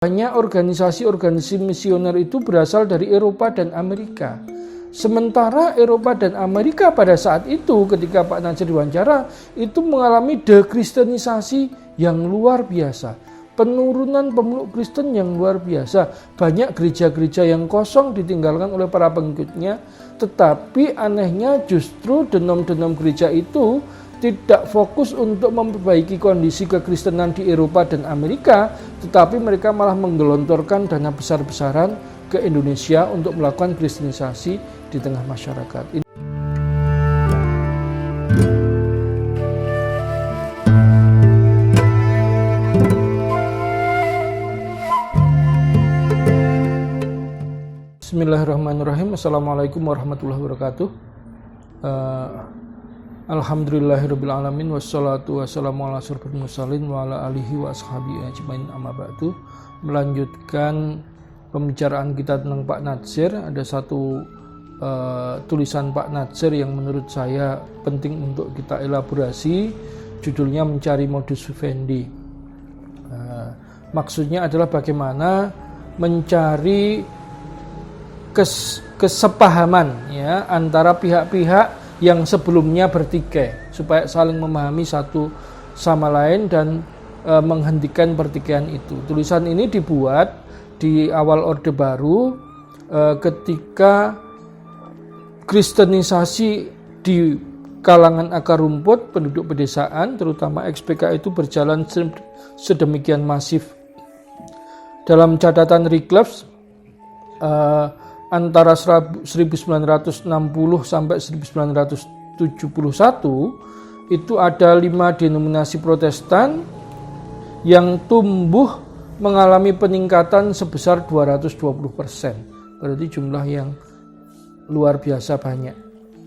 Banyak organisasi-organisasi misioner itu berasal dari Eropa dan Amerika. Sementara Eropa dan Amerika pada saat itu ketika Pak Natsir diwawancara itu mengalami dekristenisasi yang luar biasa. Penurunan pemeluk Kristen yang luar biasa. Banyak gereja-gereja yang kosong ditinggalkan oleh para pengikutnya. Tetapi anehnya justru denom-denom gereja itu tidak fokus untuk memperbaiki kondisi kekristenan di Eropa dan Amerika, tetapi mereka malah menggelontorkan dana besar-besaran ke Indonesia untuk melakukan kristenisasi di tengah masyarakat. Bismillahirrahmanirrahim. Assalamualaikum warahmatullahi wabarakatuh. Alhamdulillahirrabbilalamin. Wassalatu wassalamu ala asyrofil mursalin wa ala alihi wa ashabihi ajmain amma ba'du. Melanjutkan pembicaraan kita tentang Pak Natsir. Ada satu tulisan Pak Natsir yang menurut saya penting untuk kita elaborasi. Judulnya Mencari Modus Vivendi. Maksudnya adalah bagaimana mencari kesepahaman ya antara pihak-pihak yang sebelumnya bertikai supaya saling memahami satu sama lain dan menghentikan pertikaian itu. Tulisan ini dibuat di awal Orde Baru ketika kristenisasi di kalangan akar rumput penduduk pedesaan terutama XPK itu berjalan sedemikian masif. Dalam catatan Reclus antara 1960 sampai 1971 itu ada 5 denominasi Protestan yang tumbuh mengalami peningkatan sebesar 220%. Berarti jumlah yang luar biasa banyak.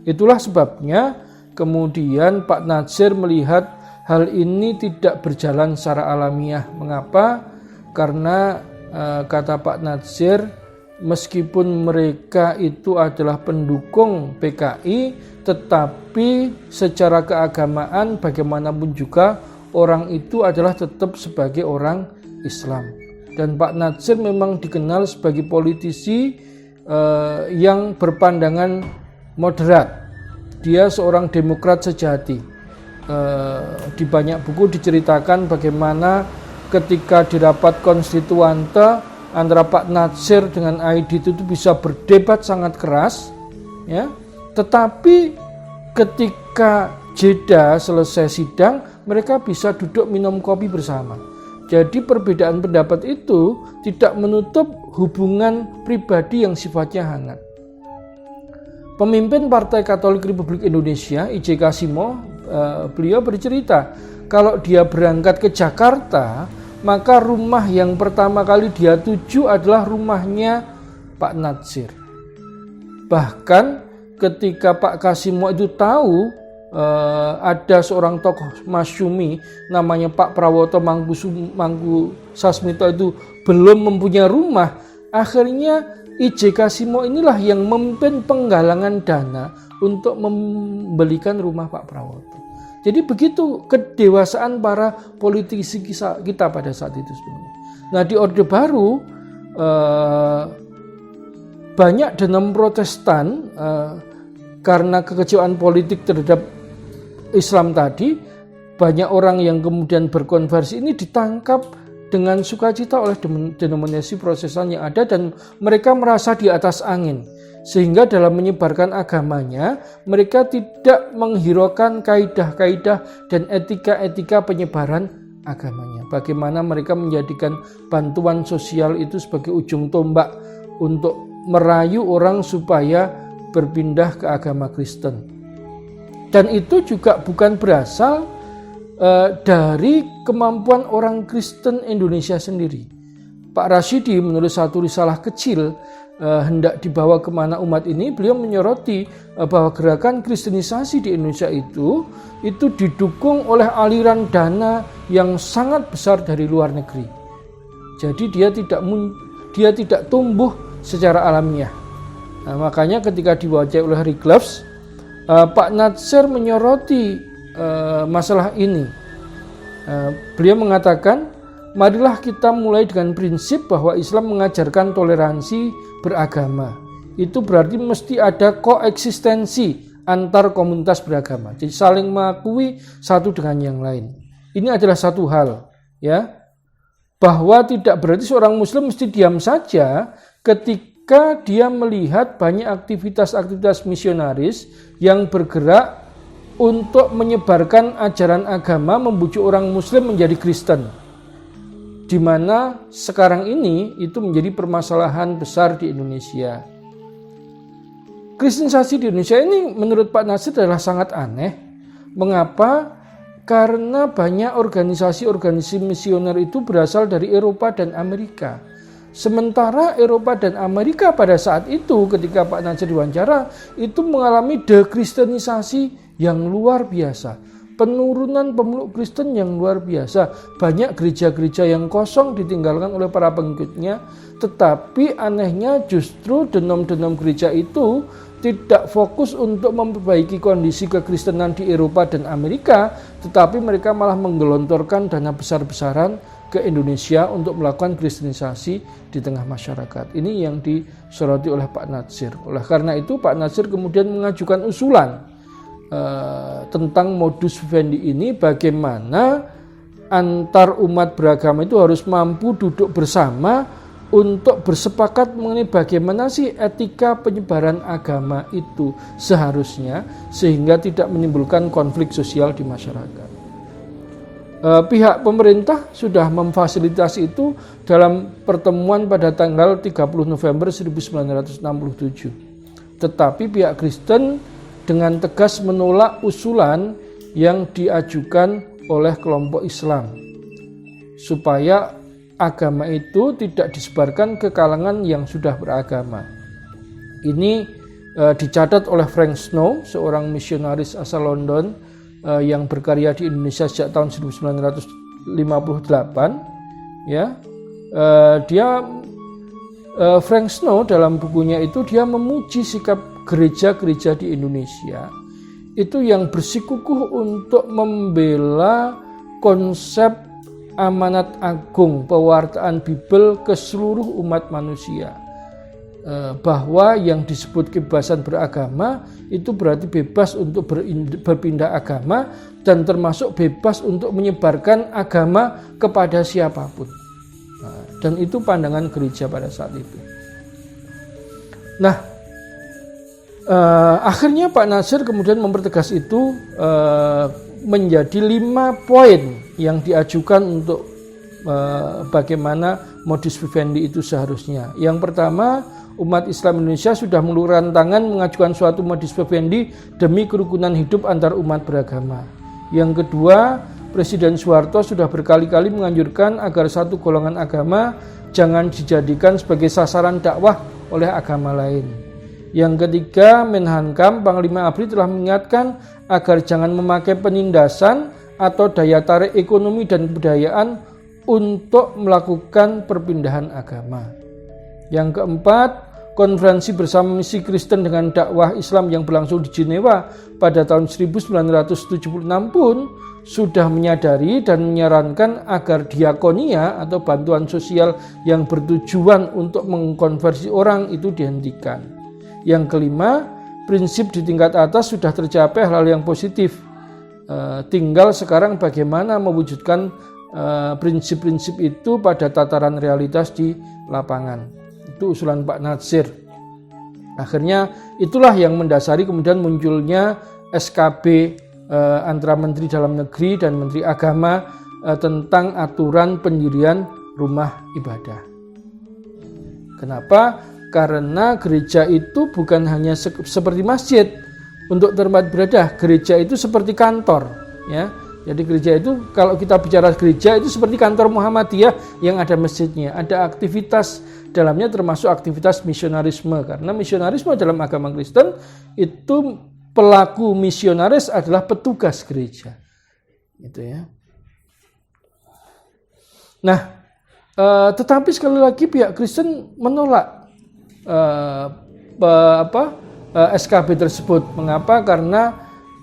Itulah sebabnya kemudian Pak Natsir melihat hal ini tidak berjalan secara alamiah. Mengapa? Karena kata Pak Natsir, meskipun mereka itu adalah pendukung PKI, tetapi secara keagamaan bagaimanapun juga orang itu adalah tetap sebagai orang Islam. Dan Pak Natsir memang dikenal sebagai politisi yang berpandangan moderat. Dia seorang demokrat sejati. Di banyak buku diceritakan bagaimana ketika di rapat konstituante antara Pak Natsir dengan Aidit itu bisa berdebat sangat keras, ya. Tetapi ketika jeda selesai sidang, mereka bisa duduk minum kopi bersama. Jadi perbedaan pendapat itu tidak menutup hubungan pribadi yang sifatnya hangat. Pemimpin Partai Katolik Republik Indonesia, I.J. Kasimo, beliau bercerita kalau dia berangkat ke Jakarta, maka rumah yang pertama kali dia tuju adalah rumahnya Pak Natsir. Bahkan ketika Pak Kasimo itu tahu ada seorang tokoh masyumi namanya Pak Prawoto Mangku Sasmito itu belum mempunyai rumah, akhirnya I.J. Kasimo inilah yang memimpin penggalangan dana untuk membelikan rumah Pak Prawoto. Jadi begitu kedewasaan para politisi kita pada saat itu sebenarnya. Nah di Orde Baru banyak denom Protestan karena kekecewaan politik terhadap Islam tadi, banyak orang yang kemudian berkonversi ini ditangkap dengan sukacita oleh denominasi Protestan yang ada dan mereka merasa di atas angin. Sehingga dalam menyebarkan agamanya, mereka tidak menghiraukan kaidah-kaidah dan etika-etika penyebaran agamanya. Bagaimana mereka menjadikan bantuan sosial itu sebagai ujung tombak untuk merayu orang supaya berpindah ke agama Kristen. Dan itu juga bukan berasal dari kemampuan orang Kristen Indonesia sendiri. Pak Rashidi menulis satu risalah kecil hendak dibawa kemana umat ini, beliau menyoroti bahwa gerakan kristenisasi di Indonesia itu didukung oleh aliran dana yang sangat besar dari luar negeri. Jadi dia tidak tumbuh secara alamiah. Nah, makanya ketika diwawancari oleh Reclus, Pak Natsir menyoroti masalah ini. Beliau mengatakan marilah kita mulai dengan prinsip bahwa Islam mengajarkan toleransi beragama. Itu berarti mesti ada koeksistensi antar komunitas beragama. Jadi saling mengakui satu dengan yang lain. Ini adalah satu hal, ya. Bahwa tidak berarti seorang muslim mesti diam saja ketika dia melihat banyak aktivitas-aktivitas misionaris yang bergerak untuk menyebarkan ajaran agama, membujuk orang muslim menjadi Kristen. Di mana sekarang ini itu menjadi permasalahan besar di Indonesia. Kristenisasi di Indonesia ini menurut Pak Natsir adalah sangat aneh. Mengapa? Karena banyak organisasi-organisasi misioner itu berasal dari Eropa dan Amerika. Sementara Eropa dan Amerika pada saat itu ketika Pak Natsir diwawancara itu mengalami dekristenisasi yang luar biasa. Penurunan pemeluk Kristen yang luar biasa. Banyak gereja-gereja yang kosong ditinggalkan oleh para pengikutnya. Tetapi anehnya justru denom-denom gereja itu tidak fokus untuk memperbaiki kondisi kekristenan di Eropa dan Amerika, tetapi mereka malah menggelontorkan dana besar-besaran ke Indonesia untuk melakukan kristenisasi di tengah masyarakat. Ini yang disoroti oleh Pak Natsir. Oleh karena itu Pak Natsir kemudian mengajukan usulan tentang modus vivendi ini, bagaimana antar umat beragama itu harus mampu duduk bersama untuk bersepakat mengenai bagaimana sih etika penyebaran agama itu seharusnya sehingga tidak menimbulkan konflik sosial di masyarakat. Pihak pemerintah sudah memfasilitasi itu dalam pertemuan pada tanggal 30 November 1967. Tetapi pihak Kristen dengan tegas menolak usulan yang diajukan oleh kelompok Islam supaya agama itu tidak disebarkan ke kalangan yang sudah beragama. Ini dicatat oleh Frank Snow, seorang misionaris asal London yang berkarya di Indonesia sejak tahun 1958. Ya, Frank Snow dalam bukunya itu dia memuji sikap gereja-gereja di Indonesia itu yang bersikukuh untuk membela konsep amanat agung pewartaan Bible ke seluruh umat manusia, bahwa yang disebut kebebasan beragama itu berarti bebas untuk berpindah agama dan termasuk bebas untuk menyebarkan agama kepada siapapun. Dan itu pandangan gereja pada saat itu. Nah, akhirnya Pak Natsir kemudian mempertegas itu menjadi 5 poin yang diajukan untuk bagaimana modus vivendi itu seharusnya. Yang pertama, umat Islam Indonesia sudah mengulurkan tangan mengajukan suatu modus vivendi demi kerukunan hidup antar umat beragama. Yang kedua, Presiden Soeharto sudah berkali-kali menganjurkan agar satu golongan agama jangan dijadikan sebagai sasaran dakwah oleh agama lain. Yang ketiga, Menhankam Panglima ABRI telah mengingatkan agar jangan memakai penindasan atau daya tarik ekonomi dan kebudayaan untuk melakukan perpindahan agama. Yang keempat, konferensi bersama misi Kristen dengan dakwah Islam yang berlangsung di Jenewa pada tahun 1976 pun sudah menyadari dan menyarankan agar diakonia atau bantuan sosial yang bertujuan untuk mengkonversi orang itu dihentikan. Yang kelima, prinsip di tingkat atas sudah tercapai hal-hal yang positif. Tinggal sekarang bagaimana mewujudkan prinsip-prinsip itu pada tataran realitas di lapangan. Itu usulan Pak Natsir. Akhirnya itulah yang mendasari kemudian munculnya SKB antara Menteri Dalam Negeri dan Menteri Agama tentang aturan pendirian rumah ibadah. Kenapa? Karena gereja itu bukan hanya seperti masjid untuk tempat beribadah. Gereja itu seperti kantor, ya. Jadi gereja itu, kalau kita bicara gereja itu seperti kantor Muhammadiyah yang ada masjidnya, ada aktivitas dalamnya termasuk aktivitas misionarisme. Karena misionarisme dalam agama Kristen itu pelaku misionaris adalah petugas gereja, gitu ya. Nah, tetapi sekali lagi pihak Kristen menolak SKB tersebut. Mengapa? Karena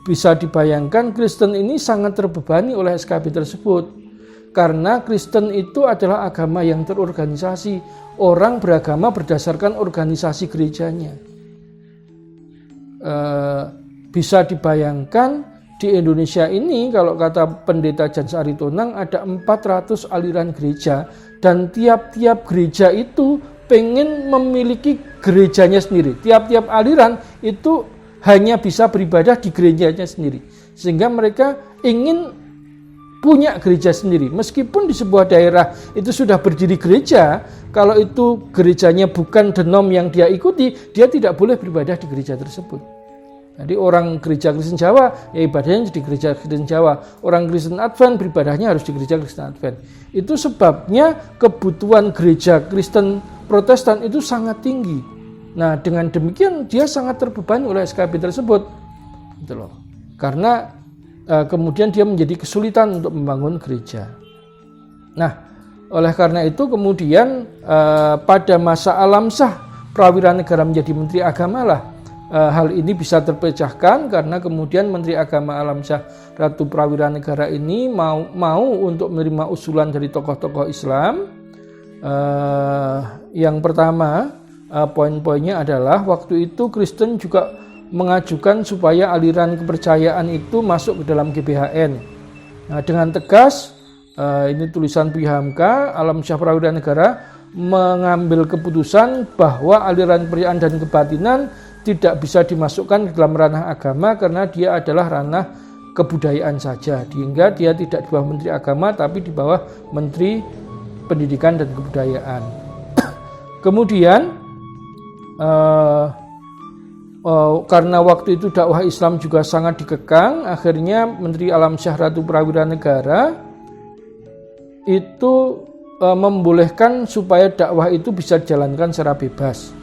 bisa dibayangkan Kristen ini sangat terbebani oleh SKB tersebut. Karena Kristen itu adalah agama yang terorganisasi. Orang beragama berdasarkan organisasi gerejanya. Bisa dibayangkan di Indonesia ini, kalau kata Pendeta Jan Aritonang, ada 400 aliran gereja, dan tiap-tiap gereja itu pengen memiliki gerejanya sendiri. Tiap-tiap aliran itu hanya bisa beribadah di gerejanya sendiri, sehingga mereka ingin punya gereja sendiri. Meskipun di sebuah daerah itu sudah berdiri gereja, kalau itu gerejanya bukan denom yang dia ikuti, dia tidak boleh beribadah di gereja tersebut. Jadi orang gereja Kristen Jawa, ya ibadahnya di gereja Kristen Jawa. Orang Kristen Advent beribadahnya harus di gereja Kristen Advent. Itu sebabnya kebutuhan gereja Kristen Protestan itu sangat tinggi. Nah, dengan demikian dia sangat terbebani oleh SKB tersebut. Gitu loh. Karena kemudian dia menjadi kesulitan untuk membangun gereja. Nah, oleh karena itu kemudian pada masa Alamsyah Prawira Negara menjadi Menteri Agama lah, hal ini bisa terpecahkan karena kemudian Menteri Agama Alamsyah Ratu Prawira Negara ini mau untuk menerima usulan dari tokoh-tokoh Islam. Yang pertama, poin-poinnya adalah waktu itu Kristen juga mengajukan supaya aliran kepercayaan itu masuk ke dalam GBHN. Nah, dengan tegas, ini tulisan Pihamka, Alamsyah Prawira Negara mengambil keputusan bahwa aliran kepercayaan dan kebatinan tidak bisa dimasukkan ke dalam ranah agama karena dia adalah ranah kebudayaan saja, sehingga dia tidak di bawah Menteri Agama tapi di bawah Menteri Pendidikan dan Kebudayaan. Kemudian karena waktu itu dakwah Islam juga sangat dikekang, akhirnya Menteri Alamsyah Ratu Prawira Negara itu membolehkan supaya dakwah itu bisa dijalankan secara bebas.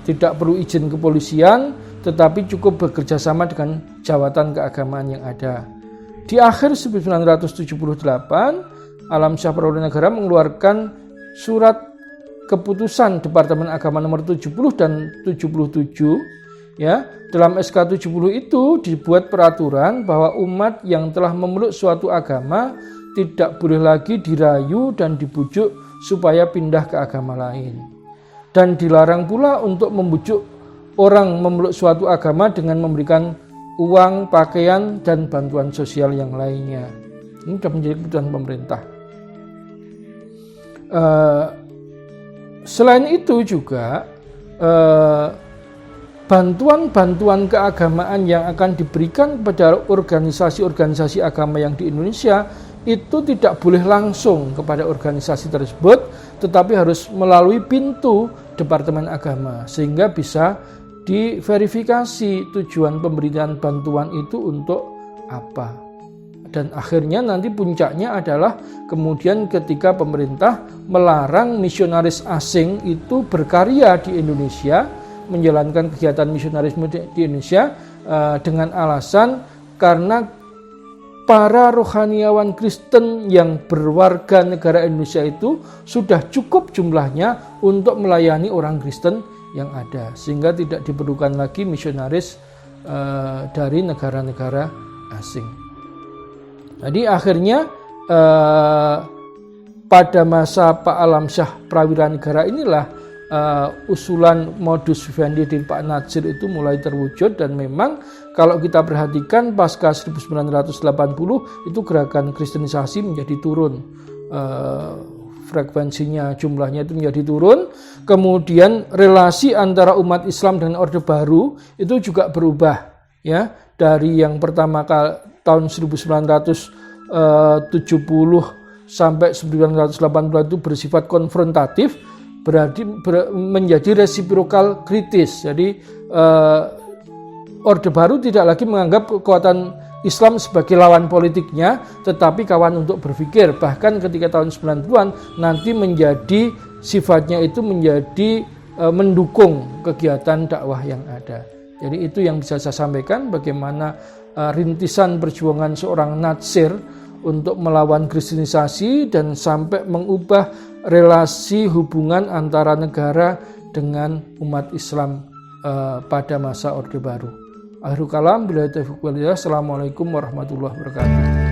Tidak perlu izin kepolisian, tetapi cukup bekerja sama dengan jawatan keagamaan yang ada. Di akhir 1978, Alamsyah Prawira Negara mengeluarkan surat keputusan Departemen Agama nomor 70 dan 77. Ya, dalam SK 70 itu dibuat peraturan bahwa umat yang telah memeluk suatu agama tidak boleh lagi dirayu dan dibujuk supaya pindah ke agama lain. Dan dilarang pula untuk membujuk orang memeluk suatu agama dengan memberikan uang, pakaian, dan bantuan sosial yang lainnya. Ini sudah menjadi keputusan pemerintah. Selain itu juga bantuan-bantuan keagamaan yang akan diberikan kepada organisasi-organisasi agama yang di Indonesia itu tidak boleh langsung kepada organisasi tersebut, tetapi harus melalui pintu Departemen Agama, sehingga bisa diverifikasi tujuan pemberian bantuan itu untuk apa. Dan akhirnya nanti puncaknya adalah kemudian ketika pemerintah melarang misionaris asing itu berkarya di Indonesia, menjalankan kegiatan misionarisme di Indonesia dengan alasan karena para rohaniawan Kristen yang berwarga negara Indonesia itu sudah cukup jumlahnya untuk melayani orang Kristen yang ada, sehingga tidak diperlukan lagi misionaris dari negara-negara asing. Jadi akhirnya pada masa Pak Alamsyah Prawira Negara inilah usulan modus vivendi dari Pak Natsir itu mulai terwujud, dan memang kalau kita perhatikan pasca 1980 itu gerakan kristenisasi menjadi turun, frekuensinya, jumlahnya itu menjadi turun. Kemudian relasi antara umat Islam dan Orde Baru itu juga berubah, ya, dari yang pertama tahun 1970 sampai 1980 itu bersifat konfrontatif, menjadi resiprokal kritis. Jadi Orde Baru tidak lagi menganggap kekuatan Islam sebagai lawan politiknya, tetapi kawan untuk berpikir. Bahkan ketika tahun 90-an nanti menjadi sifatnya itu menjadi mendukung kegiatan dakwah yang ada. Jadi itu yang bisa saya sampaikan, bagaimana rintisan perjuangan seorang Natsir untuk melawan kristenisasi dan sampai mengubah relasi hubungan antara negara dengan umat Islam pada masa Orde Baru. Akhirul kalam, billahi taufiq wal hidayah. Assalamualaikum warahmatullahi wabarakatuh.